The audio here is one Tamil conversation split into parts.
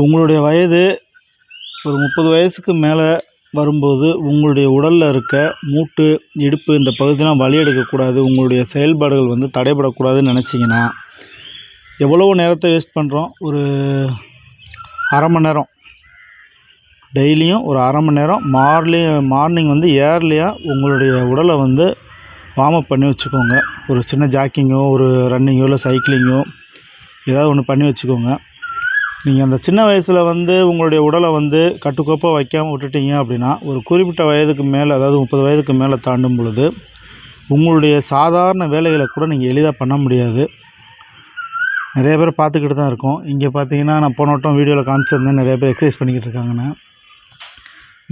உங்களுடைய வயது ஒரு 30 வயசுக்கு மேலே வரும்போது உங்களுடைய உடலில் இருக்க மூட்டு, இடுப்பு இந்த பகுதியெலாம் வலி எடுக்கக்கூடாது, உங்களுடைய செயல்பாடுகள் வந்து தடைபடக்கூடாதுன்னு நினச்சிங்கன்னா, எவ்வளவோ நேரத்தை வேஸ்ட் பண்ணுறோம். ஒரு 1/2 மணி நேரம் டெய்லியும் ஒரு 1/2 மணி நேரம் மார்னிங் வந்து ஏர்லியாக உங்களுடைய உடலை வந்து வார்ம் அப் பண்ணி வச்சுக்கோங்க. ஒரு சின்ன ஜாக்கிங்கோ, ஒரு ரன்னிங்கோ, இல்லை சைக்கிளிங்கோ ஏதாவது ஒன்று பண்ணி வச்சுக்கோங்க. நீங்கள் அந்த சின்ன வயசில் வந்து உங்களுடைய உடலை வந்து கட்டுக்கோப்பாக வைக்காமல் விட்டுட்டீங்க அப்படின்னா, ஒரு குறிப்பிட்ட வயதுக்கு மேலே, அதாவது 30 வயதுக்கு மேலே தாண்டும் பொழுது உங்களுடைய சாதாரண வேலைகளை கூட நீங்கள் எளிதாக பண்ண முடியாது. நிறைய பேர் பார்த்துக்கிட்டு தான் இருக்கோம். இங்கே பார்த்தீங்கன்னா, நான் போன வட்டம் வீடியோவில் காமிச்சிருந்தேன், நிறைய பேர் எக்ஸசைஸ் பண்ணிக்கிட்டு இருக்காங்கன்னு.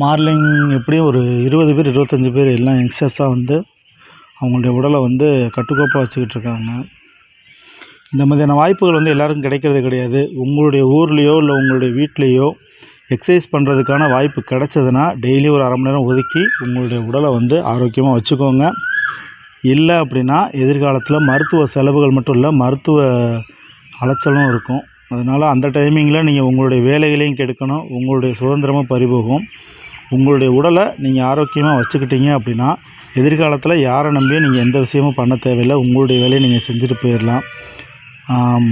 மார்னிங் எப்படியும் ஒரு 20 பேர் 25 பேர் எல்லாம் யங்ஸ்டர்ஸாக வந்து அவங்களுடைய உடலை வந்து கட்டுக்கோப்பாக வச்சுக்கிட்டு இருக்காங்க. இந்த மாதிரியான வாய்ப்புகள் வந்து எல்லாருக்கும் கிடைக்கிறது கிடையாது. உங்களுடைய ஊர்லேயோ இல்லை உங்களுடைய வீட்லேயோ எக்ஸசைஸ் பண்ணுறதுக்கான வாய்ப்பு கிடைச்சதுன்னா டெய்லி ஒரு 1/2 மணி நேரம் ஒதுக்கி உங்களுடைய உடலை வந்து ஆரோக்கியமாக வச்சுக்கோங்க. இல்லை அப்படின்னா எதிர்காலத்தில் மருத்துவ செலவுகள் மட்டும் இல்லை, மருத்துவ அலைச்சலும் இருக்கும். அதனால் அந்த டைமிங்கில் நீங்கள் உங்களுடைய வேலைகளையும் கெடுக்கணும், உங்களுடைய சுதந்திரமும் பறிபோகும். உங்களுடைய உடலை நீங்கள் ஆரோக்கியமாக வச்சுக்கிட்டீங்க அப்படின்னா எதிர்காலத்தில் யாரை நம்பியும் நீங்கள் எந்த விஷயமும் பண்ண தேவையில்லை. உங்களுடைய வேலையை நீங்கள் செஞ்சுட்டு போயிடலாம்.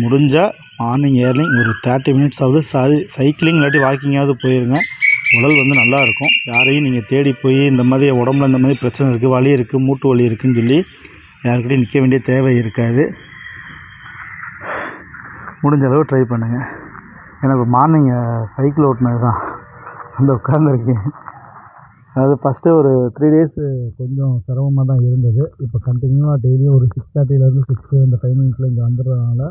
முடிஞ்சால் மார்னிங் ஏர்லிங் ஒரு 30 மினிட்ஸாவது சைக்கிளிங் இல்லாட்டி வாக்கிங்காவது போயிருங்க. உடல் வந்து நல்லாயிருக்கும். யாரையும் நீங்கள் தேடி போய் இந்த மாதிரி உடம்புல இந்த மாதிரி பிரச்சனை இருக்குது, வலி இருக்குது, மூட்டு வலி இருக்குதுன்னு சொல்லி யாருக்கிட்டையும் நிற்க வேண்டிய தேவை இருக்காது. முடிஞ்ச அளவு ட்ரை பண்ணுங்கள். எனக்கு மார்னிங் சைக்கிள் ஓட்டினது தான் வந்து உட்காந்துருக்கேன். அதாவது ஃபஸ்ட்டு ஒரு 3 டேஸ் கொஞ்சம் சிரமமாக தான் இருந்தது. இப்போ கண்டினியூவாக டெய்லியும் ஒரு 6:30லேருந்து 6 இந்த டைமிங்ஸில் இங்கே வந்துடுறதுனால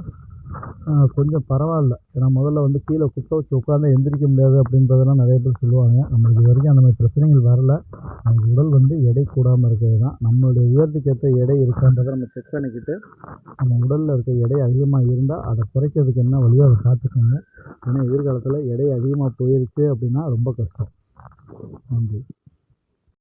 கொஞ்சம் பரவாயில்ல. ஏன்னா முதல்ல வந்து கீழே குத்த வச்சு உட்காந்து எந்திரிக்க முடியாது அப்படின்றதெல்லாம் நிறைய பேர் சொல்லுவாங்க. நம்மளுக்கு இது வரைக்கும் அந்த மாதிரி பிரச்சனைகள் வரல. நமக்கு உடல் வந்து எடை கூடாமல் இருக்கிறது தான். நம்மளுடைய உயரத்துக்கு ஏற்ற எடை இருக்கான்றதை நம்ம செக் பண்ணிக்கிட்டு நம்ம உடலில் இருக்க எடை அதிகமாக இருந்தால் அதை குறைக்கிறதுக்கு என்ன வழியோ அதை பார்த்துக்கோங்க. ஏன்னா எதிர்காலத்தில் எடை அதிகமாக போயிருச்சு அப்படின்னா ரொம்ப கஷ்டம். நன்றி.